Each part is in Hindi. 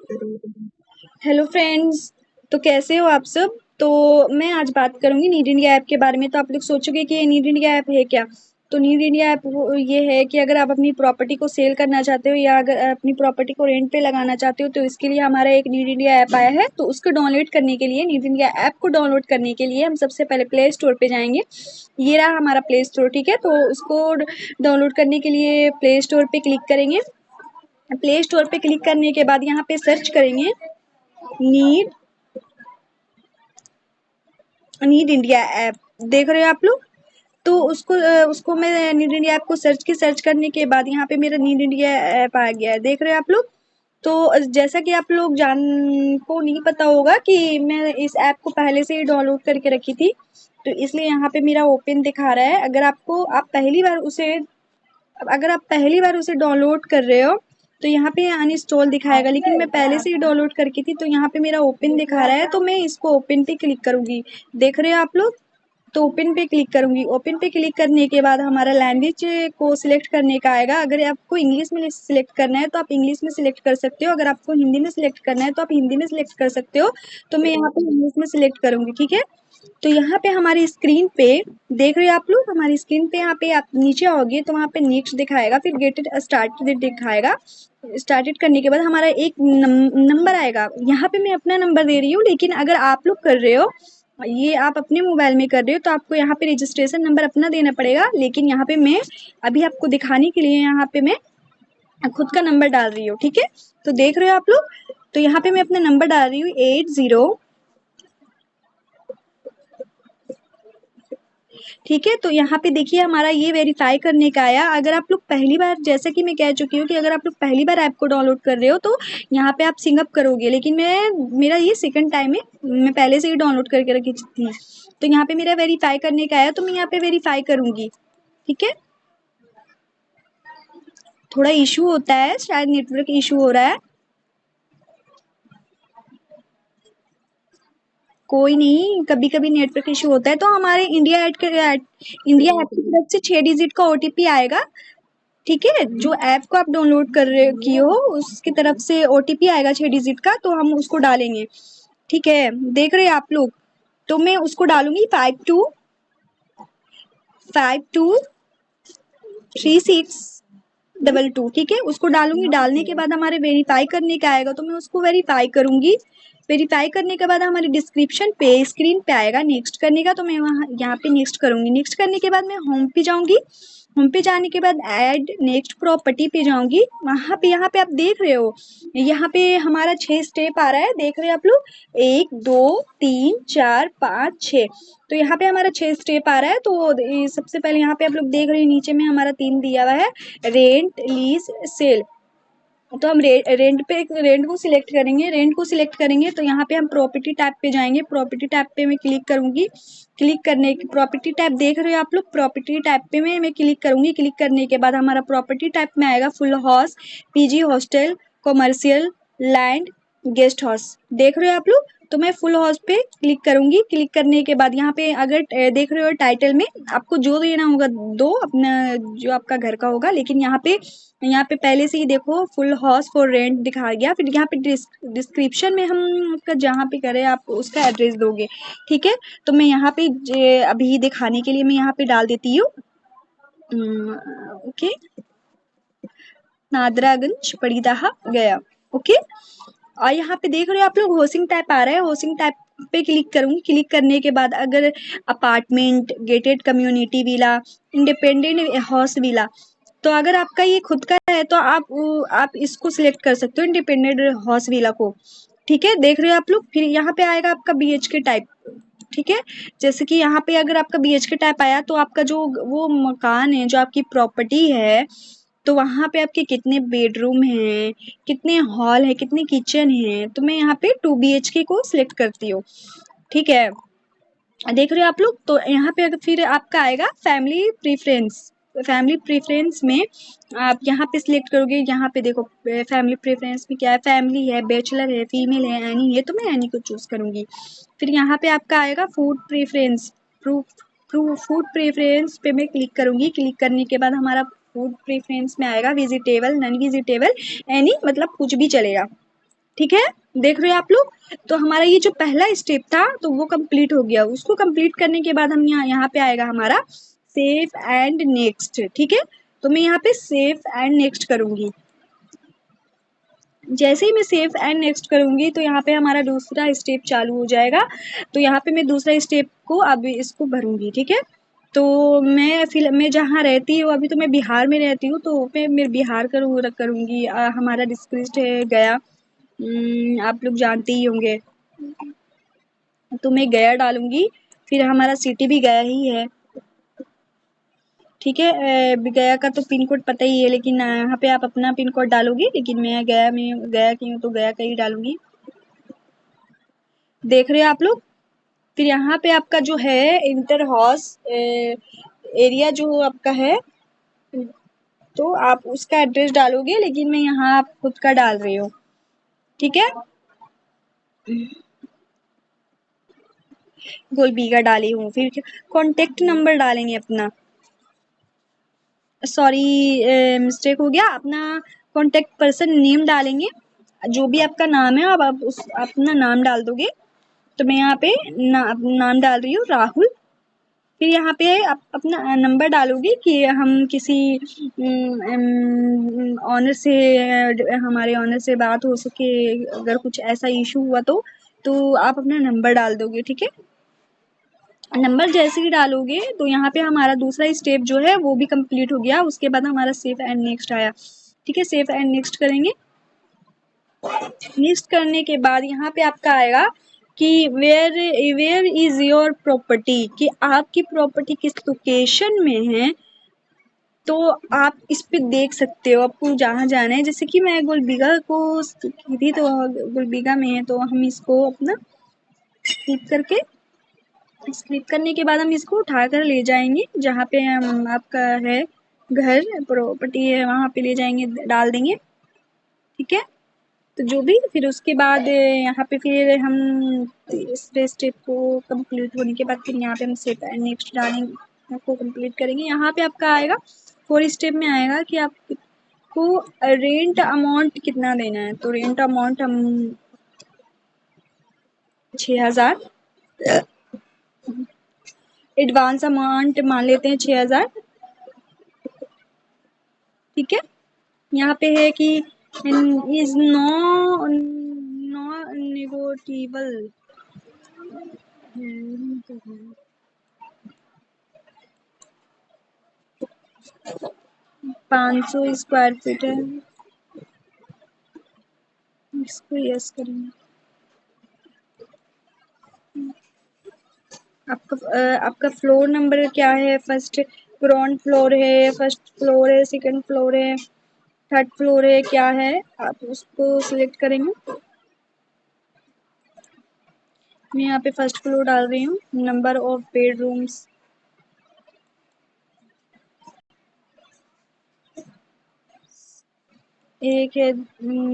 Hello friends. तो कैसे हो आप सब। तो मैं आज बात करूंगी नीड इंडिया ऐप के बारे में। तो आप लोग सोचोगे कि ये नीड इंडिया ऐप है क्या। तो नीड इंडिया ऐप ये है कि अगर आप अपनी प्रॉपर्टी को सेल करना चाहते हो या अगर अपनी प्रॉपर्टी को रेंट पे लगाना चाहते हो तो इसके लिए हमारा एक नीड इंडिया ऐप आया है। तो उसको डाउनलोड करने के लिए नीड इंडिया ऐप को डाउनलोड करने के लिए हम सबसे पहले प्ले स्टोर पे जाएंगे। ये रहा हमारा प्ले स्टोर, ठीक है। तो उसको डाउनलोड करने के लिए प्ले स्टोर पे क्लिक करेंगे। प्ले स्टोर पे क्लिक करने के बाद यहाँ पे सर्च करेंगे नीड नीड इंडिया ऐप। देख रहे हो आप लोग। तो उसको मैं नीड इंडिया ऐप को सर्च करने के बाद यहाँ पे मेरा नीड इंडिया ऐप आ गया है। देख रहे हो आप लोग। तो जैसा कि आप लोग को नहीं पता होगा कि मैं इस ऐप को पहले से ही डाउनलोड करके रखी थी, तो इसलिए यहाँ पे मेरा ओपन दिखा रहा है। अगर आप पहली बार उसे डाउनलोड कर रहे हो तो यहाँ पे अनइंस्टॉल दिखाएगा, लेकिन मैं पहले से ही डाउनलोड करके थी तो यहाँ पे मेरा ओपन दिखा रहा है। तो मैं इसको ओपन पे क्लिक करूंगी। देख रहे हो आप लोग। तो ओपन पे क्लिक करूंगी। ओपन पे क्लिक करने के बाद हमारा लैंग्वेज को सिलेक्ट करने का आएगा। अगर आपको इंग्लिश में सिलेक्ट करना है तो आप इंग्लिश में सिलेक्ट कर सकते हो, अगर आपको हिंदी में सिलेक्ट करना है तो आप हिंदी में सिलेक्ट कर सकते हो। तो मैं यहाँ पे इंग्लिश में सिलेक्ट करूंगी, ठीक है। तो यहाँ पे हमारी स्क्रीन पे देख रहे हो आप लोग। हमारी स्क्रीन पे यहाँ पे आप नीचे आओगे तो वहाँ पे नेक्स्ट दिखाएगा, फिर गेट इट स्टार्टेड दिखाएगा। स्टार्टेड करने के बाद हमारा एक नंबर आएगा। यहाँ पे मैं अपना नंबर दे रही हूँ, लेकिन अगर आप लोग कर रहे हो, ये आप अपने मोबाइल में कर रहे हो तो आपको यहाँ पे रजिस्ट्रेशन नंबर अपना देना पड़ेगा। लेकिन यहाँ पे मैं अभी आपको दिखाने के लिए यहाँ पे मैं खुद का नंबर डाल रही हूँ, ठीक है। तो देख रहे हो आप लोग। तो यहाँ पे मैं अपना नंबर डाल रही हूँ 80। ठीक है। तो यहाँ पे देखिए हमारा ये वेरीफाई करने का आया। अगर आप लोग पहली बार, जैसा कि मैं कह चुकी हूँ कि अगर आप लोग पहली बार ऐप को डाउनलोड कर रहे हो तो यहाँ पे आप सिंग अप करोगे, लेकिन मेरा ये सेकंड टाइम है, मैं पहले से ही डाउनलोड करके रखी थी। तो यहाँ पे मेरा वेरीफाई करने का आया तो मैं यहाँ पे वेरीफाई करूंगी, ठीक है। थोड़ा इशू होता है, शायद नेटवर्क इशू हो रहा है। कोई नहीं, कभी कभी नेटवर्क इशू होता है। तो हमारे इंडिया ऐप की तरफ से 6 डिजिट का ओटीपी आएगा, ठीक है। जो ऐप को आप डाउनलोड कर रहे किए हो उसकी तरफ से ओटीपी आएगा 6 डिजिट का, तो हम उसको डालेंगे, ठीक है। देख रहे हैं आप लोग। तो मैं उसको डालूंगी 52523622, ठीक है। उसको डालूंगी। डालने के बाद हमारे वेरीफाई करने का आएगा तो मैं उसको वेरीफाई करूंगी। वेरीफाई करने के बाद हमारे डिस्क्रिप्शन पे स्क्रीन पे आएगा नेक्स्ट करने का, तो मैं वहाँ यहाँ पे नेक्स्ट करूंगी। नेक्स्ट करने के बाद मैं होम पे जाऊंगी। होम पे जाने के बाद ऐड नेक्स्ट प्रॉपर्टी पे जाऊंगी। वहाँ पे यहाँ पे आप देख रहे हो, यहाँ पे हमारा 6 स्टेप आ रहा है। देख रहे हो आप लोग, 1 2 3 4 5 6। तो यहाँ पे हमारा 6 स्टेप आ रहा है। तो सबसे पहले यहाँ पे आप लोग देख रहे हो नीचे में हमारा 3 दिया हुआ है, रेंट लीज सेल। तो हम रेंट को सिलेक्ट करेंगे। रेंट को सिलेक्ट करेंगे तो यहाँ पे हम प्रॉपर्टी टैब पे जाएंगे। प्रॉपर्टी टैब पे मैं क्लिक करूंगी। क्लिक करने की प्रॉपर्टी टैब देख रहे हो आप लोग। प्रॉपर्टी टैब पे मैं क्लिक करूंगी। क्लिक करने के बाद हमारा प्रॉपर्टी टैब में आएगा full house, PG hostel, commercial, land, guest house. देख रहे हो आप लोग। तो मैं फुल हाउस पे क्लिक करूंगी। क्लिक करने के बाद यहाँ पे अगर देख रहे हो टाइटल में आपको जो देना होगा दो अपना, जो आपका घर का होगा। लेकिन यहाँ पे पहले से ही देखो फुल हाउस फॉर रेंट दिखा गया। फिर यहाँ पे डिस्क्रिप्शन में हम आपका जहाँ पे करें आप उसका एड्रेस दोगे, ठीक है। तो मैं यहाँ पे अभी दिखाने के लिए मैं यहाँ पे डाल देती हूँ, ओके, नादरागंज पड़ीदाहा गया, ओके। और यहाँ पे देख रहे हो आप लोग होसिंग टाइप आ रहा है। होसिंग टाइप पे क्लिक करूंगी। क्लिक करने के बाद अगर apartment, gated community villa, independent house villa, तो अगर आपका ये खुद का है तो आप इसको सिलेक्ट कर सकते हो, इंडिपेंडेंट हाउस विला को, ठीक है। देख रहे हो आप लोग। फिर यहाँ पे आएगा आपका बीएचके टाइप, ठीक है। जैसे कि यहाँ पे अगर आपका बीएचके टाइप आया तो आपका जो वो मकान है, जो आपकी प्रॉपर्टी है, तो वहाँ पे आपके कितने बेडरूम हैं, कितने हॉल है, कितने किचन है। तो मैं यहाँ पे 2 BHK को सिलेक्ट करती हूँ, ठीक है। देख रहे हो आप लोग। तो यहाँ पे अगर फिर आपका आएगा फैमिली प्रेफरेंस। फैमिली प्रेफरेंस में आप यहाँ पे सिलेक्ट करोगे। यहाँ पे देखो फैमिली प्रेफरेंस में क्या है, फैमिली है, बैचलर है, फीमेल है, एनी है, तो मैं एनी को चूज करूंगी। फिर यहाँ पे आपका आएगा फूड प्रेफरेंस। फूड प्रेफरेंस पे मैं क्लिक करूंगी। क्लिक करने के बाद हमारा फूड प्रेफरेंस में आएगा वेजिटेबल, नॉन वेजिटेबल, एनी, मतलब कुछ भी चलेगा, ठीक है, देख रहे हो आप लोग। तो हमारा ये जो पहला स्टेप था तो वो कंप्लीट हो गया। उसको कंप्लीट करने के बाद हम यहाँ पे आएगा हमारा सेव एंड नेक्स्ट। ठीक है, तो मैं यहाँ पे सेव एंड नेक्स्ट करूंगी। जैसे ही मैं सेव एंड नेक्स्ट करूंगी तो यहाँ पे हमारा दूसरा स्टेप चालू हो जाएगा। तो यहाँ पे मैं दूसरा स्टेप को अब इसको भरूंगी। ठीक है, तो मैं जहाँ रहती हूँ, अभी तो मैं बिहार में रहती हूँ, तो मैं बिहार करूंगी। हमारा डिस्ट्रिक्ट है गया। आप लोग जानते ही होंगे। तो मैं गया डालूंगी, फिर हमारा सिटी भी गया ही है। ठीक है, गया का तो पिन कोड पता ही है, लेकिन यहाँ पे आप अपना पिन कोड डालोगी, लेकिन मैं गया की हूँ तो गया का ही डालूंगी। देख रहे हो आप लोग। फिर यहाँ पे आपका जो है इंटर हाउस एरिया जो आपका है, तो आप उसका एड्रेस डालोगे, लेकिन मैं यहाँ आप खुद का डाल रही हूँ। ठीक है, गोलबीगा डाली हूँ। फिर कॉन्टेक्ट नंबर डालेंगे अपना। सॉरी, मिस्टेक हो गया। अपना कॉन्टेक्ट पर्सन नेम डालेंगे, जो भी आपका नाम है आप उस अपना नाम डाल दोगे। तो मैं यहाँ पे नाम डाल रही हूँ राहुल। फिर यहाँ पे आप अपना नंबर डालोगे कि हम किसी ऑनर से हमारे ऑनर से बात हो सके, अगर कुछ ऐसा इशू हुआ तो आप अपना नंबर डाल दोगे। ठीक है, नंबर जैसे ही डालोगे तो यहाँ पे हमारा दूसरा स्टेप जो है वो भी कंप्लीट हो गया। उसके बाद हमारा सेव एंड नेक्स्ट आया। ठीक है, सेव एंड नेक्स्ट करेंगे। नेक्स्ट करने के बाद यहाँ पे आपका आएगा कि वेयर इज योर प्रॉपर्टी, कि आपकी प्रॉपर्टी किस लोकेशन में है। तो आप इस पे देख सकते हो आपको जहाँ जाना है। जैसे कि मैं गोलबीगा को की थी, तो गोलबीगा में है, तो हम इसको अपना क्लिक करके क्लिक करने के बाद हम इसको उठाकर ले जाएंगे जहाँ पे हम आपका है घर प्रॉपर्टी है, वहाँ पे ले जाएंगे, डाल देंगे। ठीक है, तो जो भी फिर उसके बाद यहाँ पे फिर हम तीसरे स्टेप को कंप्लीट होने के बाद फिर यहाँ पे हम स्टेप नेक्स्ट डालेंगे, को कंप्लीट करेंगे। यहाँ पे आपका आएगा 4 स्टेप में आएगा कि आपको रेंट अमाउंट कितना देना है। तो रेंट अमाउंट हम 6,000 एडवांस अमाउंट मान लेते हैं, 6,000। ठीक है, यहाँ पे है कि is no negotiable. 500 square feet है, इसको यस करेंगे। आपका फ्लोर नंबर क्या है? फर्स्ट ग्राउंड फ्लोर है, फर्स्ट फ्लोर है, सेकंड फ्लोर है, थर्ड फ्लोर है, क्या है आप उसको सिलेक्ट करेंगे। मैं यहाँ पे फर्स्ट फ्लोर डाल रही हूँ। नंबर ऑफ बेडरूम्स एक है,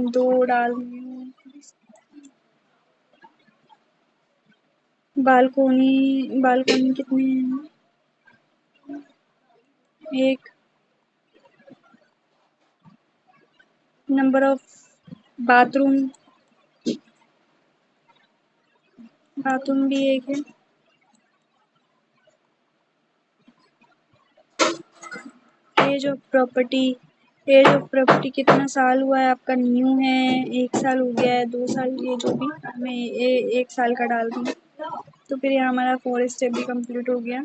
2 डाल रही हूँ। बालकोनी बालकोनी कितनी है? एक। नंबर ऑफ बाथरूम बाथरूम भी एक है। Age of property age of property कितना साल हुआ है आपका? न्यू है, 1 साल हो गया है, 2 साल, ये जो भी मैं 1 साल का डाल दूँ। तो फिर ये हमारा 4 स्टेप भी कंप्लीट हो गया।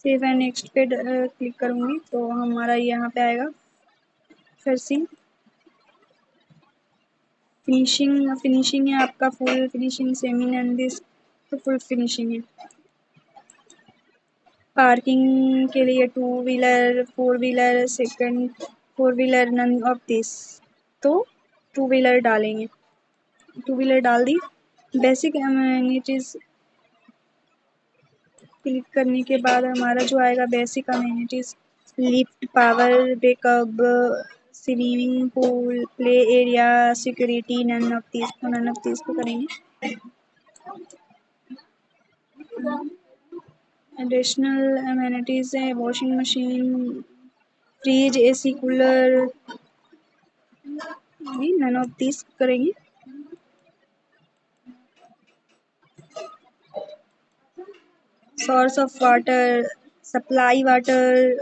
सेव एंड नेक्स्ट पे क्लिक करूँगी तो हमारा यहाँ पे आएगा फिनिशिंग। फिनिशिंग है आपका, full finishing, semi and this तो फुल फिनिशिंग है। पार्किंग के लिए 2 wheeler 4 wheeler, second 4 wheeler, none of this. तो 2 व्हीलर डालेंगे। 2 व्हीलर डाल दी। बेसिक अमेनिटीज क्लिक करने के बाद हमारा जो आएगा basic amenities, lift, power backup, swimming pool, play area, security, none of this को करेंगे। एडिशनल अमेनिटीज है washing machine, fridge, AC, cooler, none of this करेंगे। Source of water, supply water,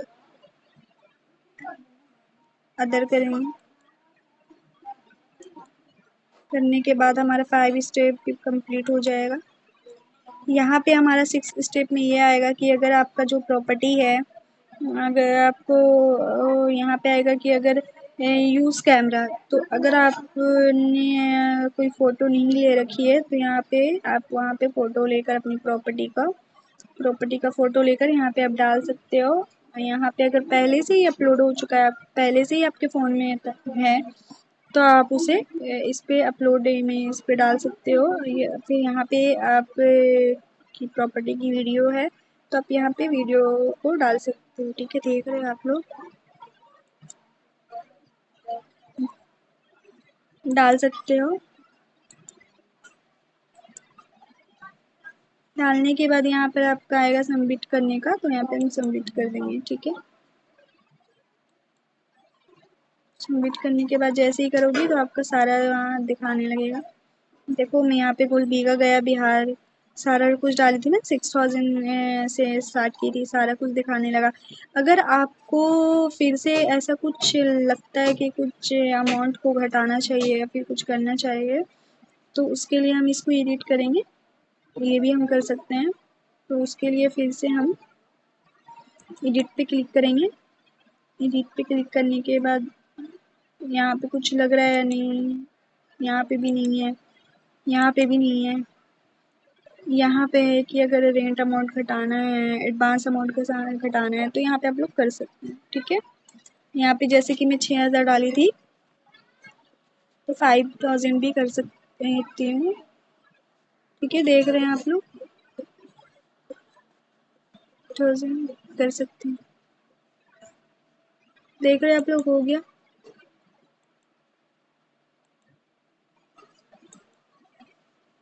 other करेंगे। करने के बाद हमारा 5 स्टेप कंप्लीट हो जाएगा। यहाँ पे हमारा 6 स्टेप में ये आएगा कि अगर आपका जो प्रॉपर्टी है, अगर आपको यहाँ पे आएगा कि अगर यूज़ कैमरा, तो अगर आपने कोई फ़ोटो नहीं ले रखी है तो यहाँ पे आप वहाँ पे फ़ोटो लेकर अपनी प्रॉपर्टी का फ़ोटो लेकर यहाँ पे आप डाल सकते हो। यहाँ पे अगर पहले से ही अपलोड हो चुका है, पहले से ही आपके फ़ोन में है, तो आप उसे इस पे अपलोड में इस पे डाल सकते हो। ये फिर यहाँ पे आप की प्रॉपर्टी की वीडियो है तो आप यहाँ पे वीडियो को डाल सकते हो। ठीक है, देख रहे हो आप लोग, डाल सकते हो। डालने के बाद यहाँ पर आपका आएगा सबमिट करने का, तो यहाँ पे हम सबमिट कर देंगे। ठीक है, सबमिट करने के बाद जैसे ही करोगी तो आपका सारा वहाँ दिखाने लगेगा। देखो मैं यहाँ पे कुल बीघा गया बिहार सारा कुछ डाली थी ना, 6000 से स्टार्ट की थी, सारा कुछ दिखाने लगा। अगर आपको फिर से ऐसा कुछ लगता है कि कुछ अमाउंट को घटाना चाहिए या फिर कुछ करना चाहिए, तो उसके लिए हम इसको एडिट करेंगे, ये भी हम कर सकते हैं। तो उसके लिए फिर से हम एडिट पे क्लिक करेंगे। एडिट पे क्लिक करने के बाद यहाँ पे कुछ लग रहा है नहीं, यहाँ पे भी नहीं है, यहाँ पे भी नहीं है। यहाँ पे है कि अगर रेंट अमाउंट घटाना है, एडवांस अमाउंट के साथ घटाना है, तो यहाँ पे आप लोग कर सकते हैं। ठीक है, यहाँ पे जैसे कि मैं 6000 डाली थी तो 5000 भी कर सकती हूँ। ठीक है, देख रहे हैं आप लोग, 1000 कर सकते हैं। देख रहे हैं आप लोग, हो गया।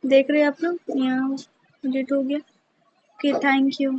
देख रहे हैं आप लोग, यहाँ एडिट हो गया। Okay, thank you.